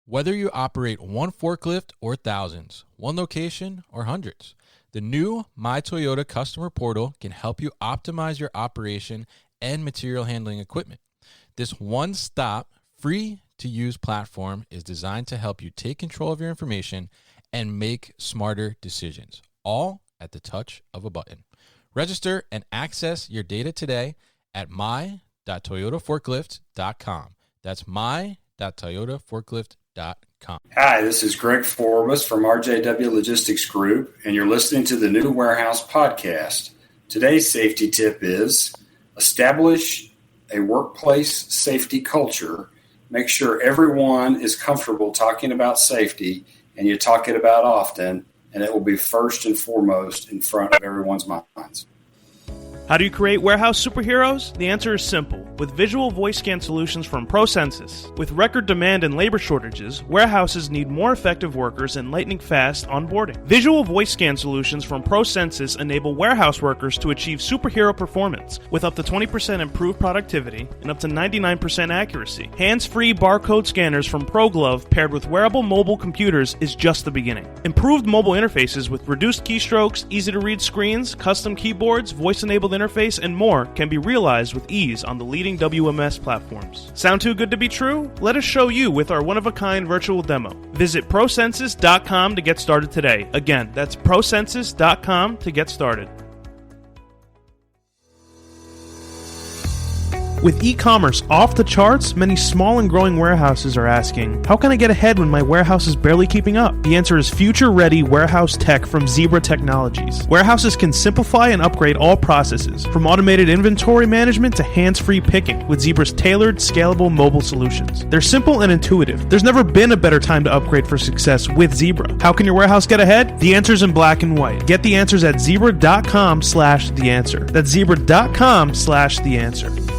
Whether you operate one forklift or thousands, one location or hundreds, the new My Toyota customer portal can help you optimize your operation and material handling equipment. This one-stop, free-to-use platform is designed to help you take control of your information and make smarter decisions, all at the touch of a button. Register and access your data today at my.toyotaforklift.com. That's my.toyotaforklift.com. Hi, this is Greg Forbis from RJW Logistics Group, and you're listening to the New Warehouse Podcast. Today's safety tip is establish a workplace safety culture. Make sure everyone is comfortable talking about safety, and you talk it about often, and it will be first and foremost in front of everyone's minds. How do you create warehouse superheroes? The answer is simple. With visual voice scan solutions from ProCensus. With record demand and labor shortages, warehouses need more effective workers and lightning fast onboarding. Visual voice scan solutions from ProCensus enable warehouse workers to achieve superhero performance with up to 20% improved productivity and up to 99% accuracy. Hands-free barcode scanners from ProGlove paired with wearable mobile computers is just the beginning. Improved mobile interfaces with reduced keystrokes, easy-to-read screens, custom keyboards, voice-enabled interface, and more can be realized with ease on the leading WMS platforms. Sound too good to be true? Let us show you with our one-of-a-kind virtual demo. Visit ProCensus.com to get started today. Again, that's ProCensus.com to get started. With e-commerce off the charts, many small and growing warehouses are asking, how can I get ahead when my warehouse is barely keeping up? The answer is future-ready warehouse tech from Zebra Technologies. Warehouses can simplify and upgrade all processes, from automated inventory management to hands-free picking, with Zebra's tailored, scalable mobile solutions. They're simple and intuitive. There's never been a better time to upgrade for success with Zebra. How can your warehouse get ahead? The answer's in black and white. Get the answers at zebra.com/theanswer. That's zebra.com/theanswer.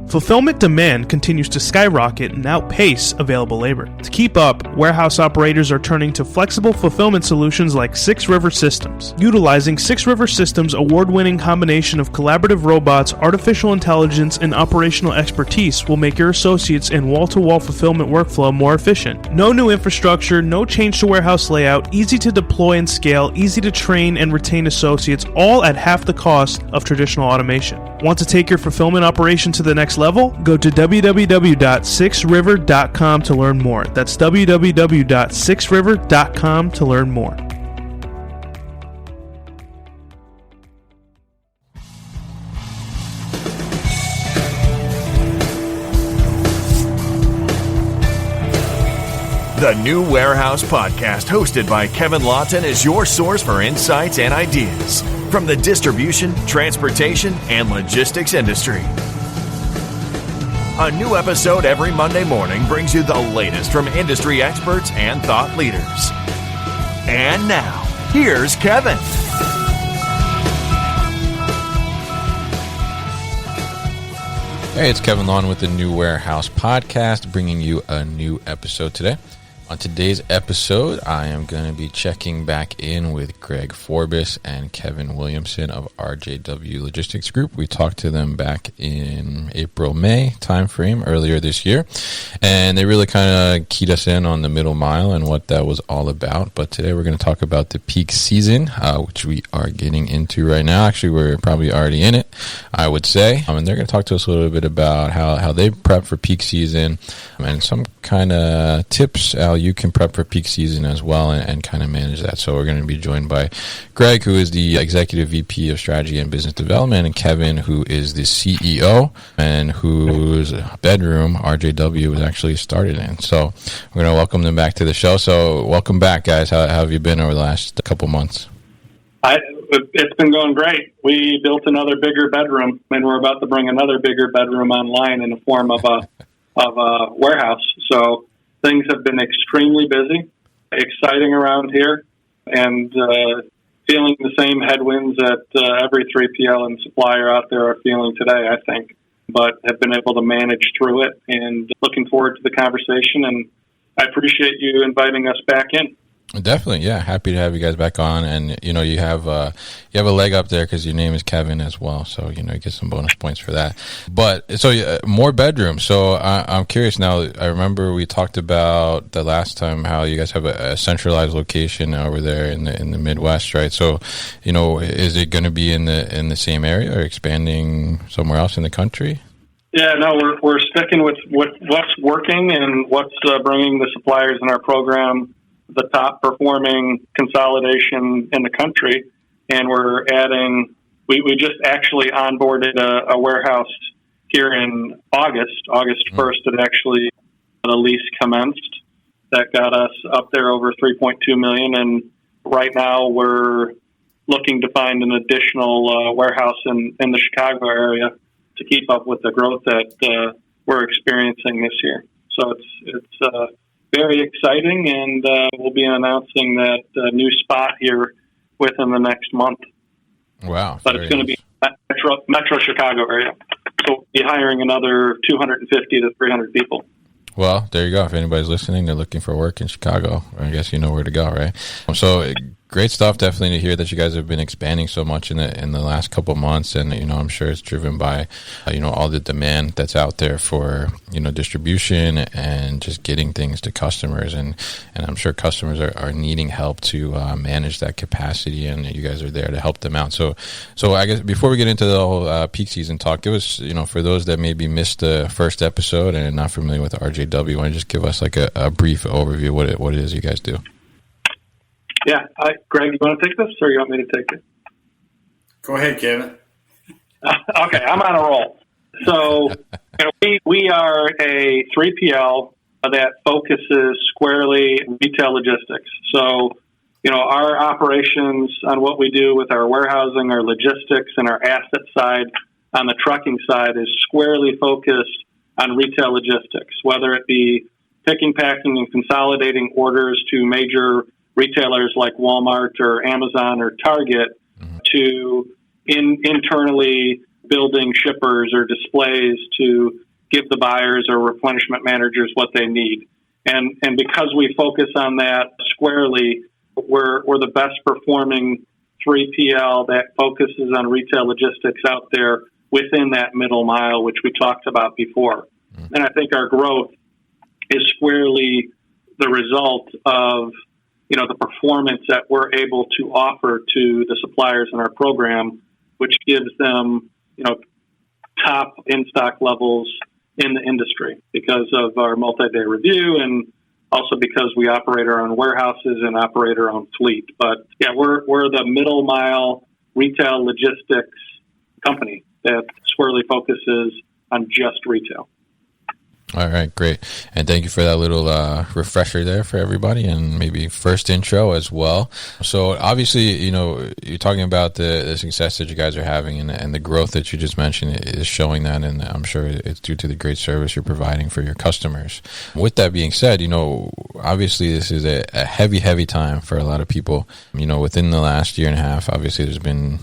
Fulfillment demand continues to skyrocket and outpace available labor. To keep up, warehouse operators are turning to flexible fulfillment solutions like 6 River Systems. Utilizing 6 River Systems' award-winning combination of collaborative robots, artificial intelligence, and operational expertise will make your associates and wall-to-wall fulfillment workflow more efficient. No new infrastructure, no change to warehouse layout, easy to deploy and scale, easy to train and retain associates, all at half the cost of traditional automation. Want to take your fulfillment operation to the next level? Go to www.6river.com to learn more. That's www.6river.com to learn more. The New Warehouse Podcast, hosted by Kevin Lawton, is your source for insights and ideas from the distribution, transportation, and logistics industry. A new episode every Monday morning brings you the latest from industry experts and thought leaders. And now, here's Kevin. Hey, it's Kevin Lawton with the New Warehouse Podcast, bringing you a new episode today. On today's episode, I am going to be checking back in with Greg Forbis and Kevin Williamson of RJW Logistics Group. We talked to them back in April-May timeframe earlier this year, and they really kind of keyed us in on the middle mile and what that was all about. But today we're going to talk about the peak season, which we are getting into right now. Actually, we're probably already in it, I would say. And they're going to talk to us a little bit about how they prep for peak season and some kind of tips you can prep for peak season as well and kind of manage that. So we're going to be joined by Greg, who is the Executive VP of Strategy and Business Development, and Kevin, who is the CEO and whose bedroom RJW was actually started in. So we're going to welcome them back to the show. So welcome back, guys. How have you been over the last couple months? It's been going great. We built another bigger bedroom, and we're about to bring another bigger bedroom online in the form of a warehouse. So things have been extremely busy, exciting around here, and feeling the same headwinds that every 3PL and supplier out there are feeling today, I think, but have been able to manage through it, and looking forward to the conversation. And I appreciate you inviting us back in. Definitely, yeah. Happy to have you guys back on, and you have a leg up there because your name is Kevin as well, so you get some bonus points for that. But so more bedrooms. So I'm curious now. I remember we talked about the last time how you guys have a centralized location over there in the Midwest, right? So is it going to be in the same area or expanding somewhere else in the country? Yeah, no, we're sticking with what's working and what's bringing the suppliers in our program the top performing consolidation in the country. And we're adding, we just actually onboarded a warehouse here in August 1st. It actually, the lease commenced. That got us up there over $3.2 million. And right now we're looking to find an additional warehouse in the Chicago area to keep up with the growth that we're experiencing this year. So it's very exciting, and we'll be announcing that new spot here within the next month. Wow. But it's going to be Metro Chicago area. So we'll be hiring another 250 to 300 people. Well, there you go. If anybody's listening, they're looking for work in Chicago, I guess you know where to go, right? So great stuff. Definitely to hear that you guys have been expanding so much in the last couple of months, and I'm sure it's driven by all the demand that's out there for distribution and just getting things to customers, and I'm sure customers are needing help to manage that capacity, and you guys are there to help them out. So I guess before we get into the whole peak season talk, give us for those that maybe missed the first episode and not familiar with RJW, want to just give us like a brief overview of what it is you guys do? Yeah. Greg, you want to take this, or you want me to take it? Go ahead, Kevin. Okay, I'm on a roll. So we are a 3PL that focuses squarely retail logistics. So, our operations on what we do with our warehousing, our logistics, and our asset side on the trucking side is squarely focused on retail logistics, whether it be picking, packing, and consolidating orders to major retailers like Walmart or Amazon or Target, to internally building shippers or displays to give the buyers or replenishment managers what they need. And because we focus on that squarely, we're the best performing 3PL that focuses on retail logistics out there within that middle mile, which we talked about before. And I think our growth is squarely the result of the performance that we're able to offer to the suppliers in our program, which gives them, top in-stock levels in the industry because of our multi-day review, and also because we operate our own warehouses and operate our own fleet. But yeah, we're the middle mile retail logistics company that squarely focuses on just retail. All right, great. And thank you for that little refresher there for everybody, and maybe first intro as well. So obviously, you're talking about the success that you guys are having, and the growth that you just mentioned is showing that, and I'm sure it's due to the great service you're providing for your customers. With that being said, obviously this is a heavy time for a lot of people. Within the last year and a half, obviously there's been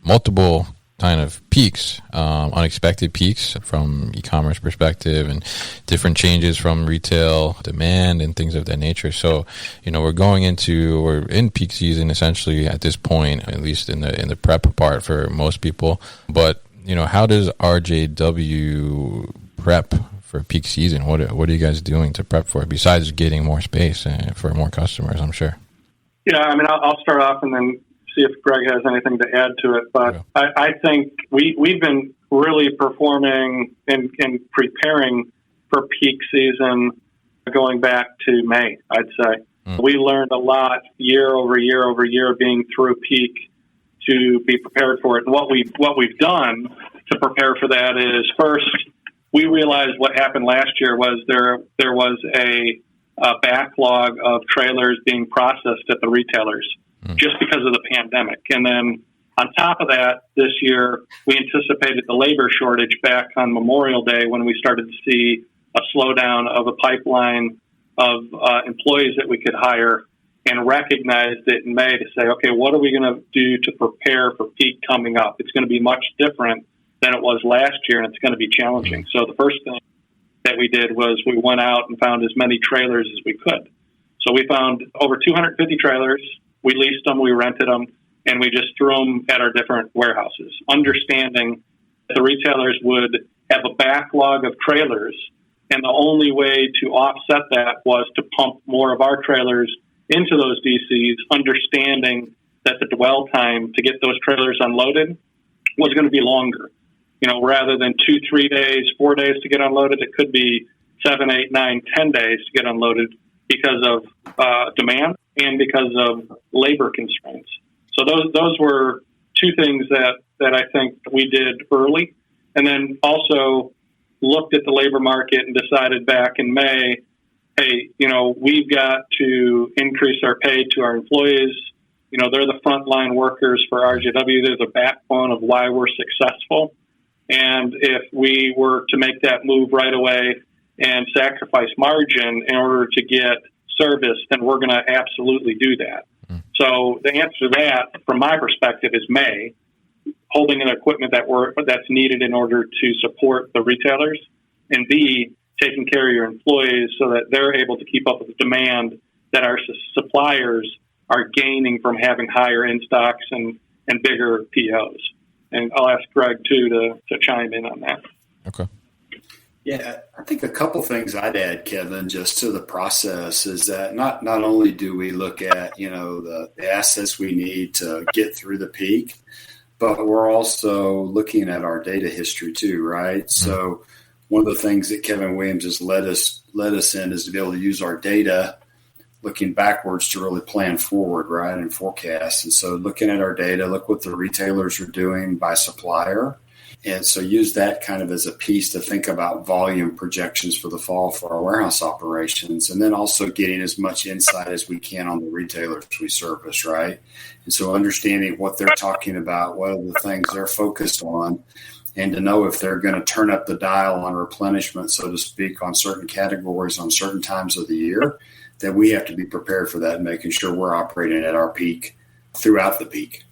multiple kind of peaks, unexpected peaks from e-commerce perspective, and different changes from retail demand and things of that nature. So, we're in peak season essentially at this point, at least in the prep part for most people. But, how does RJW prep for peak season? What are you guys doing to prep for it besides getting more space for more customers, I'm sure? Yeah, I'll start off and then see if Greg has anything to add to it. But yeah. I think we've been really performing and preparing for peak season going back to May, I'd say. We learned a lot year over year being through peak to be prepared for it. And what we've done to prepare for that is, first, we realized what happened last year was there was a backlog of trailers being processed at the retailers just because of the pandemic. And then on top of that, this year, we anticipated the labor shortage back on Memorial Day when we started to see a slowdown of a pipeline of employees that we could hire, and recognized it in May to say, okay, what are we going to do to prepare for peak coming up? It's going to be much different than it was last year, and it's going to be challenging. So the first thing that we did was we went out and found as many trailers as we could. So we found over 250 trailers. We leased them, we rented them, and we just threw them at our different warehouses, understanding that the retailers would have a backlog of trailers, and the only way to offset that was to pump more of our trailers into those DCs, understanding that the dwell time to get those trailers unloaded was going to be longer. Rather than 2, 3 days, 4 days to get unloaded, it could be 7, 8, 9, 10 days to get unloaded because of demand and because of labor constraints. So those were two things that I think we did early. And then also looked at the labor market and decided back in May, hey, we've got to increase our pay to our employees. They're the frontline workers for RJW. They're the backbone of why we're successful. And if we were to make that move right away and sacrifice margin in order to get service, then we're going to absolutely do that. So the answer to that, from my perspective, is May, holding an equipment that's needed in order to support the retailers, and B, taking care of your employees so that they're able to keep up with the demand that our suppliers are gaining from having higher in-stocks and bigger POs. And I'll ask Greg, too, to chime in on that. Okay. Yeah, I think a couple things I'd add, Kevin, just to the process is that not only do we look at, the assets we need to get through the peak, but we're also looking at our data history too, right? Mm-hmm. So one of the things that Kevin Williams has led us in is to be able to use our data looking backwards to really plan forward, right, and forecast. And so looking at our data, look what the retailers are doing by supplier. And so use that kind of as a piece to think about volume projections for the fall for our warehouse operations, and then also getting as much insight as we can on the retailers we service, right? And so understanding what they're talking about, what are the things they're focused on, and to know if they're going to turn up the dial on replenishment, so to speak, on certain categories on certain times of the year, then we have to be prepared for that and making sure we're operating at our peak throughout the peak.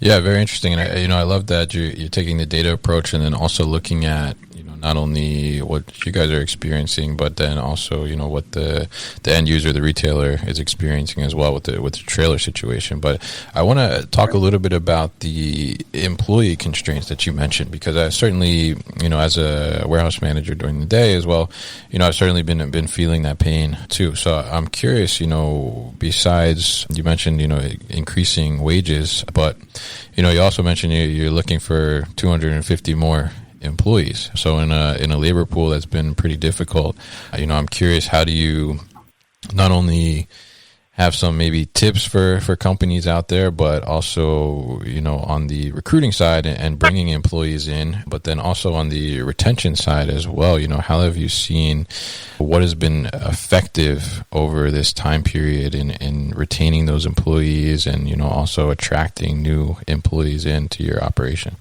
Yeah, very interesting. And I love that you're taking the data approach and then also looking at, not only what you guys are experiencing, but then also, what the end user, the retailer is experiencing as well with the trailer situation. But I want to talk a little bit about the employee constraints that you mentioned, because I certainly, as a warehouse manager during the day as well, I've certainly been feeling that pain too. So I'm curious, besides you mentioned, increasing wages, but, you also mentioned you're looking for 250 more employees. So in a labor pool that's been pretty difficult, I'm curious, how do you not only have some maybe tips for companies out there, but also, on the recruiting side and bringing employees in, but then also on the retention side as well, how have you seen what has been effective over this time period in retaining those employees and, also attracting new employees into your operation?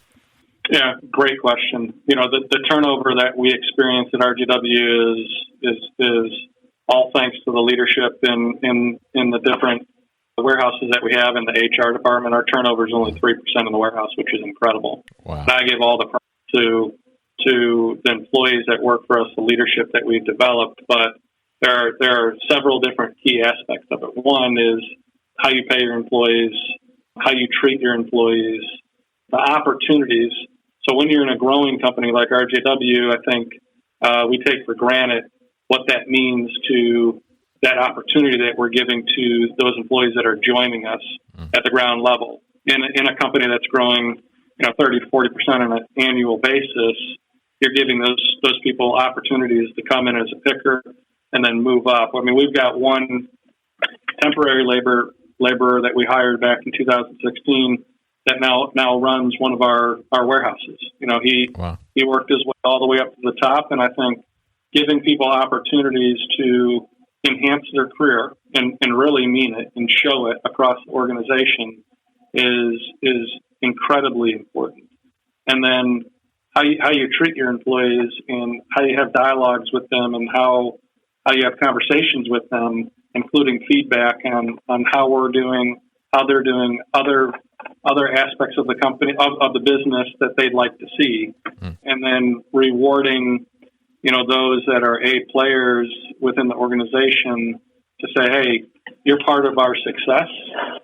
Yeah, great question. The turnover that we experience at RJW is all thanks to the leadership in the different warehouses that we have in the HR department. Our turnover is only 3% in the warehouse, which is incredible. Wow. And I give all the credit to the employees that work for us, the leadership that we've developed. But there are several different key aspects of it. One is how you pay your employees, how you treat your employees, the opportunities. So when you're in a growing company like RJW, I think we take for granted what that means to that opportunity that we're giving to those employees that are joining us at the ground level. In a company that's growing 30 to 40% on an annual basis, you're giving those people opportunities to come in as a picker and then move up. I mean, we've got one temporary laborer that we hired back in 2016 that now runs one of our warehouses. He worked his way all the way up to the top, and I think giving people opportunities to enhance their career and really mean it and show it across the organization is incredibly important. And then how you treat your employees and how you have dialogues with them and how you have conversations with them, including feedback on how we're doing, how they're doing, other aspects of the company, of the business that they'd like to see, and then rewarding those that are A players within the organization to say, hey, you're part of our success.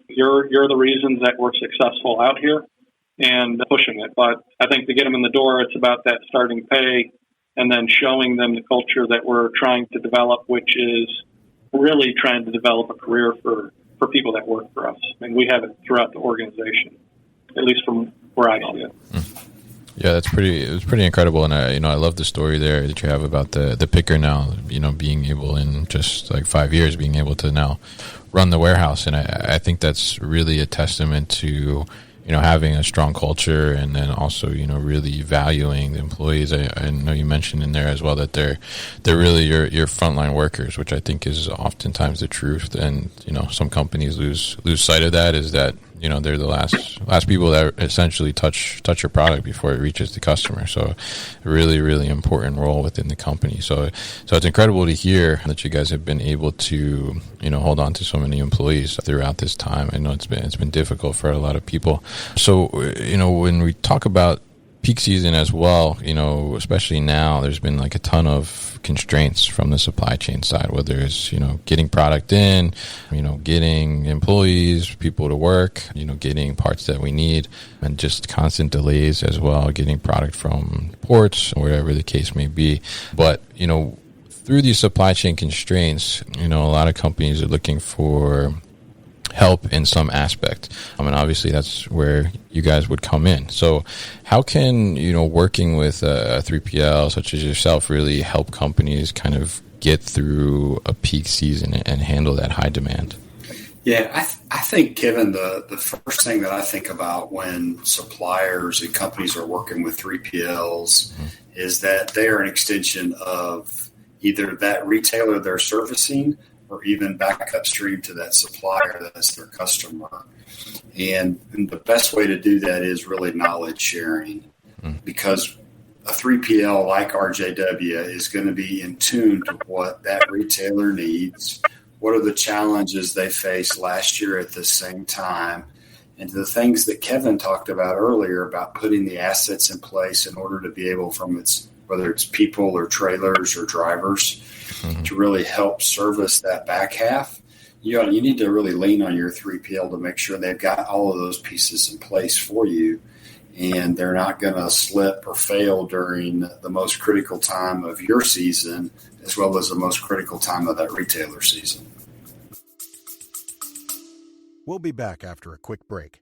You're the reasons that we're successful out here, and pushing it. But I think to get them in the door, it's about that starting pay and then showing them the culture that we're trying to develop, which is really trying to develop a career for people that work for us. And we have it throughout the organization, at least from where I see it. Yeah, it was pretty incredible. And I love the story there that you have about the picker now, being able in just like 5 years, being able to now run the warehouse. And I think that's really a testament to, having a strong culture, and then also, really valuing the employees. I know you mentioned in there as well that they're really your frontline workers, which I think is oftentimes the truth. And, some companies lose sight of that, is that, they're the last people that essentially touch your product before it reaches the customer. So a really, really important role within the company. So it's incredible to hear that you guys have been able to, hold on to so many employees throughout this time. I know it's been difficult for a lot of people. So, when we talk about peak season as well, especially now, there's been like a ton of constraints from the supply chain side, whether it's, getting product in, getting employees, people to work, getting parts that we need, and just constant delays as well, getting product from ports, wherever the case may be. But, through these supply chain constraints, a lot of companies are looking for help in some aspect. Obviously that's where you guys would come in. So how can, working with a 3PL such as yourself really help companies kind of get through a peak season and handle that high demand? Yeah, I think, Kevin, the first thing that I think about when suppliers and companies are working with 3PLs is that they are an extension of either that retailer they're servicing or even back upstream to that supplier that's their customer. And the best way to do that is really knowledge sharing, because a 3PL like RJW is going to be in tune to what that retailer needs, what are the challenges they faced last year at the same time, and the things that Kevin talked about earlier about putting the assets in place in order to be able, whether it's people or trailers or drivers, to really help service that back half. You need to really lean on your 3PL to make sure they've got all of those pieces in place for you, and they're not going to slip or fail during the most critical time of your season, as well as the most critical time of that retailer season. We'll be back after a quick break.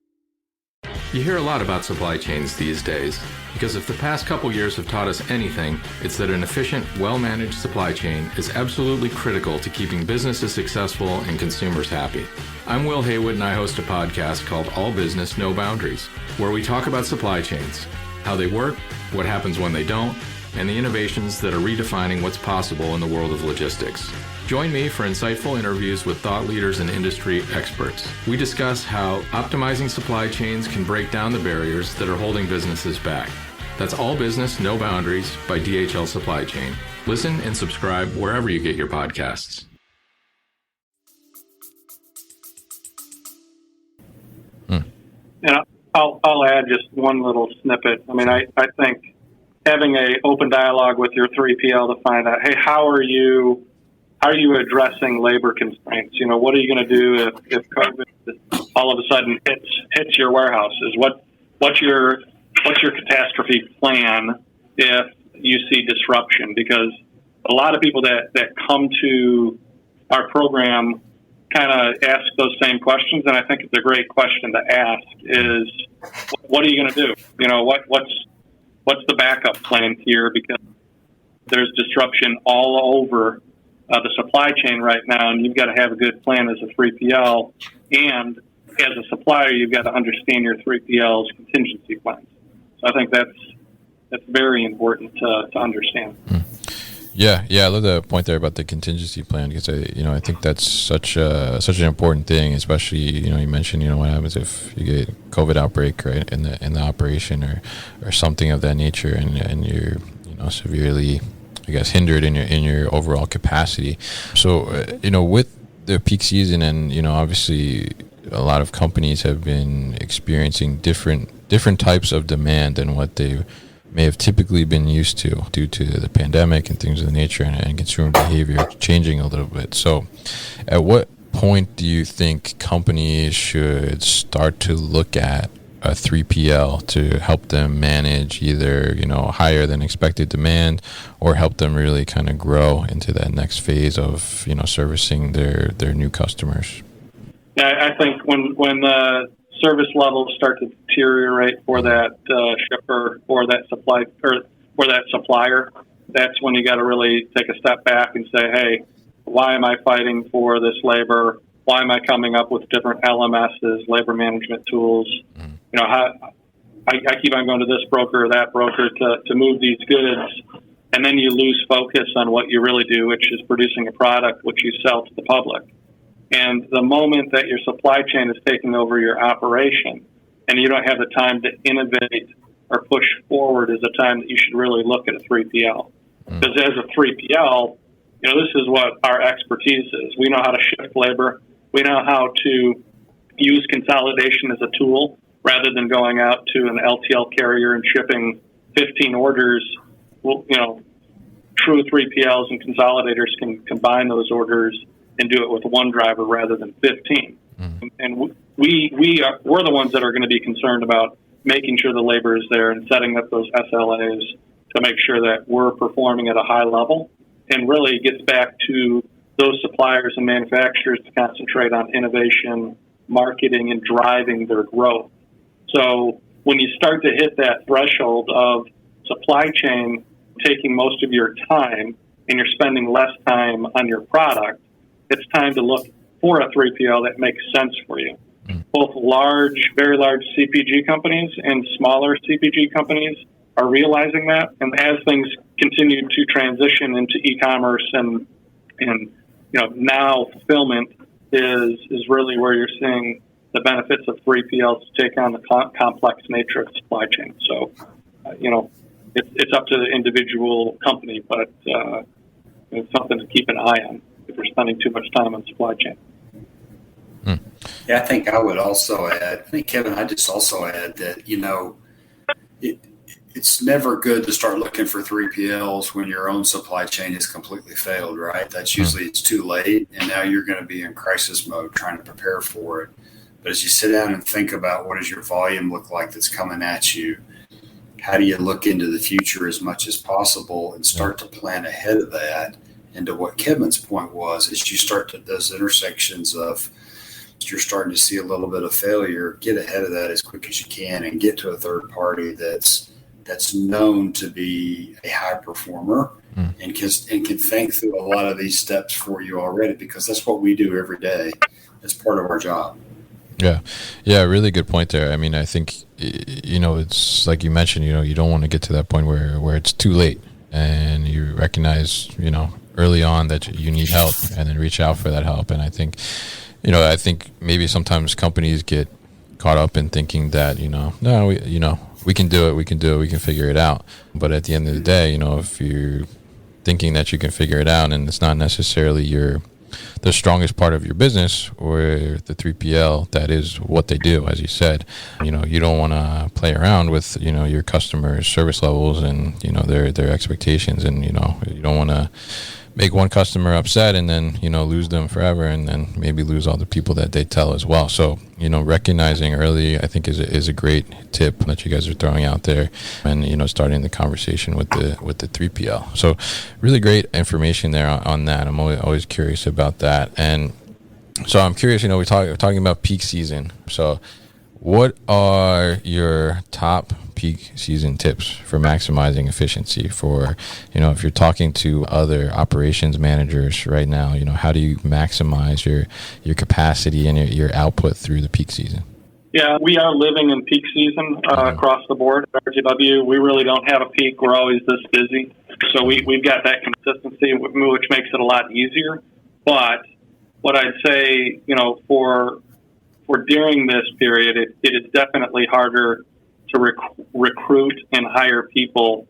You hear a lot about supply chains these days, because if the past couple years have taught us anything, it's that an efficient, well-managed supply chain is absolutely critical to keeping businesses successful and consumers happy. I'm Will Haywood, and I host a podcast called All Business, No Boundaries, where we talk about supply chains, how they work, what happens when they don't, and the innovations that are redefining what's possible in the world of logistics. Join me for insightful interviews with thought leaders and industry experts. We discuss how optimizing supply chains can break down the barriers that are holding businesses back. That's All Business, No Boundaries by DHL Supply Chain. Listen and subscribe wherever you get your podcasts. And I'll add just one little snippet. I think having a open dialogue with your 3PL to find out, hey, how are you addressing labor constraints? What are you going to do if COVID all of a sudden hits your warehouses? What's your catastrophe plan if you see disruption? Because a lot of people that come to our program kind of ask those same questions, and I think it's a great question to ask is, what are you going to do? What's the backup plan here? Because there's disruption all over the supply chain right now, and you've got to have a good plan as a 3PL, and as a supplier, you've got to understand your 3PL's contingency plans. So I think that's very important to understand. Yeah, I love the point there about the contingency plan, because I think that's such an important thing, especially you mentioned what happens if you get COVID outbreak, right, in the operation or something of that nature, and you're severely, I guess, hindered in your overall capacity. So with the peak season, and obviously a lot of companies have been experiencing different types of demand than what they may have typically been used to due to the pandemic and things of the nature and consumer behavior changing a little bit. So at what point do you think companies should start to look at a 3PL to help them manage either, higher than expected demand or help them really kind of grow into that next phase of, servicing their new customers? Yeah, I think when the service levels start to deteriorate for that shipper or that supply or for that supplier, that's when you got to really take a step back and say, hey, why am I fighting for this labor? Why am I coming up with different LMSs, labor management tools? I keep on going to this broker or that broker to move these goods, and then you lose focus on what you really do, which is producing a product which you sell to the public. And the moment that your supply chain is taking over your operation and you don't have the time to innovate or push forward is the time that you should really look at a 3PL. Because as a 3PL, this is what our expertise is. We know how to shift labor. We know how to use consolidation as a tool rather than going out to an LTL carrier and shipping 15 orders. Well, true 3PLs and consolidators can combine those orders and do it with one driver rather than 15. And we're the ones that are going to be concerned about making sure the labor is there and setting up those SLAs to make sure that we're performing at a high level. And really it gets back to those suppliers and manufacturers to concentrate on innovation, marketing, and driving their growth. So when you start to hit that threshold of supply chain taking most of your time and you're spending less time on your product, it's time to look for a 3PL that makes sense for you. Both very large CPG companies and smaller CPG companies are realizing that. And as things continue to transition into e-commerce and now fulfillment is really where you're seeing the benefits of 3PLs to take on the complex nature of the supply chain. So, it's up to the individual company, but it's something to keep an eye on if you're spending too much time on supply chain. Yeah, I think I would also add, Kevin, I just also add that, it's never good to start looking for 3PLs when your own supply chain has completely failed, right? That's usually it's too late, and now you're going to be in crisis mode trying to prepare for it. But as you sit down and think about what does your volume look like that's coming at you, how do you look into the future as much as possible and start to plan ahead of that? And to what Kevin's point was, is you start to those intersections of you're starting to see a little bit of failure, get ahead of that as quick as you can and get to a third party that's known to be a high performer and can think through a lot of these steps for you already, because that's what we do every day. That's part of our job. Yeah, really good point there. I mean, I think, it's like you mentioned, you don't want to get to that point where it's too late and you recognize, early on that you need help and then reach out for that help. And I think maybe sometimes companies get caught up in thinking that, we can do it, we can figure it out. But at the end of the day, if you're thinking that you can figure it out and it's not necessarily the strongest part of your business or the 3PL, that is what they do, as you said. You don't want to play around with, your customers' service levels and, their expectations. And, you don't want to make one customer upset and then, lose them forever and then maybe lose all the people that they tell as well. So, recognizing early, I think is a great tip that you guys are throwing out there and, starting the conversation with the 3PL. So really great information there on that. I'm always curious about that. And so I'm curious, we're talking about peak season. So what are your top peak season tips for maximizing efficiency for, if you're talking to other operations managers right now, how do you maximize your capacity and your output through the peak season? Yeah, we are living in peak season across the board at RJW. We really don't have a peak. We're always this busy. So we've got that consistency, which makes it a lot easier. But what I'd say, for during this period, it is definitely harder to recruit and hire people,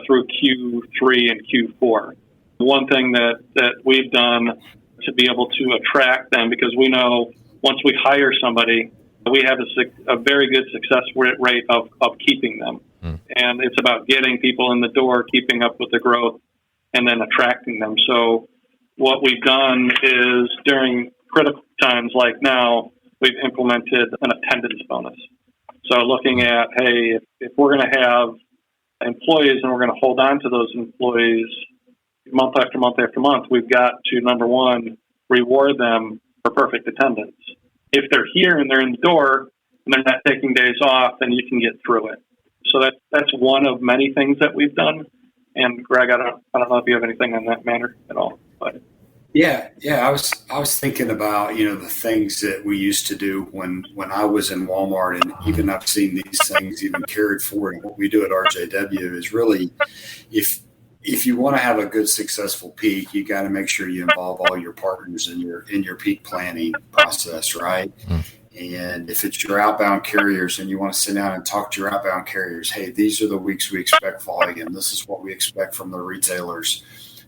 through Q3 and Q4. One thing that we've done to be able to attract them, because we know once we hire somebody, we have a very good success rate of keeping them. And it's about getting people in the door, keeping up with the growth, and then attracting them. So what we've done is during critical times like now, we've implemented an attendance bonus. So looking at, hey, if we're going to have employees and we're going to hold on to those employees month after month after month, we've got to, number one, reward them for perfect attendance. If they're here and they're in the door and they're not taking days off, then you can get through it. So that's one of many things that we've done. And Greg, I don't know if you have anything on that matter at all. But yeah. I was thinking about, the things that we used to do when I was in Walmart, and even I've seen these things even carried forward. And what we do at RJW is really, if you want to have a good, successful peak, you got to make sure you involve all your partners in your peak planning process, right? And if it's your outbound carriers and you want to sit down and talk to your outbound carriers, hey, these are the weeks we expect volume. This is what we expect from the retailers.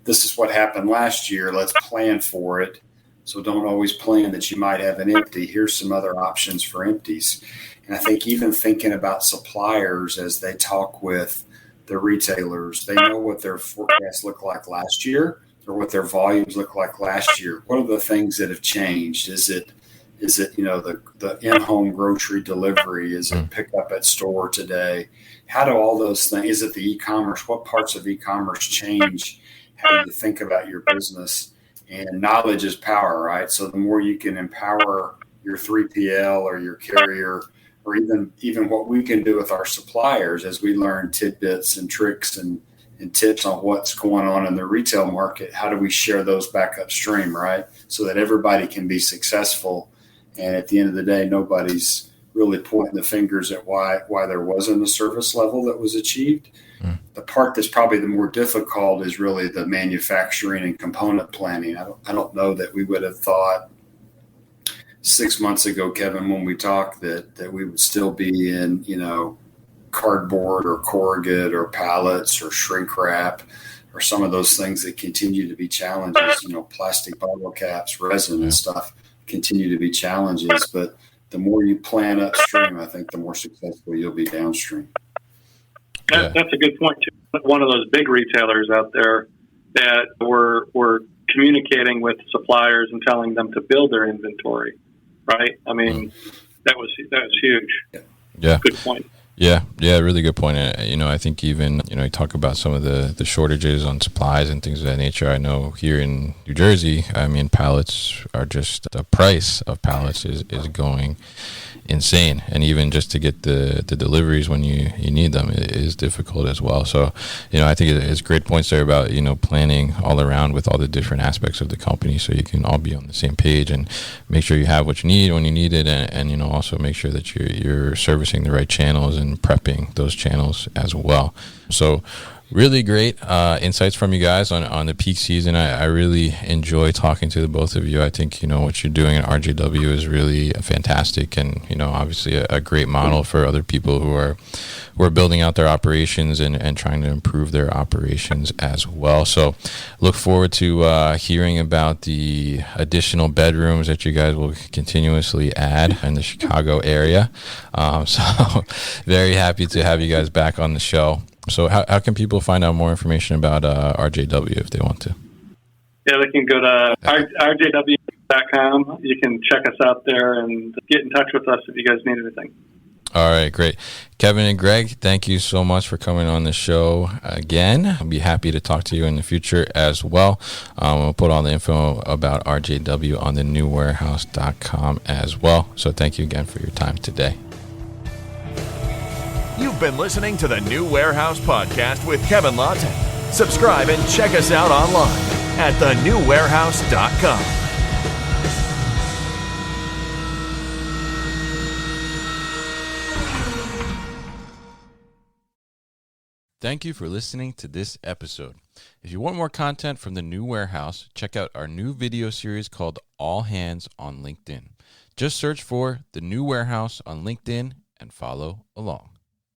This is what happened last year. Let's plan for it. So don't always plan that you might have an empty. Here's some other options for empties. And I think even thinking about suppliers as they talk with the retailers, they know what their forecasts look like last year or what their volumes look like last year. What are the things that have changed? Is it the in-home grocery delivery? Is it pick up at store today? How do all those things, is it the e-commerce? What parts of e-commerce change how you think about your business? And knowledge is power, right? So the more you can empower your 3PL or your carrier, or even what we can do with our suppliers as we learn tidbits and tricks and tips on what's going on in the retail market, how do we share those back upstream, right? So that everybody can be successful. And at the end of the day, nobody's really pointing the fingers at why there wasn't a service level that was achieved. The part that's probably the more difficult is really the manufacturing and component planning. I don't know that we would have thought 6 months ago, Kevin, when we talked that we would still be in, cardboard or corrugate or pallets or shrink wrap or some of those things that continue to be challenges, plastic bottle caps, resin and stuff continue to be challenges. But the more you plan upstream, I think the more successful you'll be downstream. That's a good point, too. One of those big retailers out there that were communicating with suppliers and telling them to build their inventory, right? I mean, that was huge. Yeah. Good point. Yeah, really good point. I think even, you talk about some of the shortages on supplies and things of that nature. I know here in New Jersey, pallets are just, the price of pallets is going insane. And even just to get the deliveries when you need them is difficult as well. So, I think it's great points there about, planning all around with all the different aspects of the company so you can all be on the same page and make sure you have what you need when you need it. And also make sure that you're servicing the right channels and prepping those channels as well. So really great insights from you guys on the peak season. I really enjoy talking to the both of you. I think, what you're doing at RJW is really fantastic and, obviously a great model for other people who are building out their operations and trying to improve their operations as well. So look forward to hearing about the additional bedrooms that you guys will continuously add in the Chicago area. So very happy to have you guys back on the show. So how can people find out more information about RJW if they want to? Yeah, they can go to rjw.com. You can check us out there and get in touch with us if you guys need anything. All right, great. Kevin and Greg, thank you so much for coming on the show again. I'll be happy to talk to you in the future as well. We'll put all the info about RJW on the newwarehouse.com as well. So thank you again for your time today. You've been listening to the New Warehouse Podcast with Kevin Lawton. Subscribe and check us out online at thenewwarehouse.com. Thank you for listening to this episode. If you want more content from the New Warehouse, check out our new video series called All Hands on LinkedIn. Just search for the New Warehouse on LinkedIn and follow along.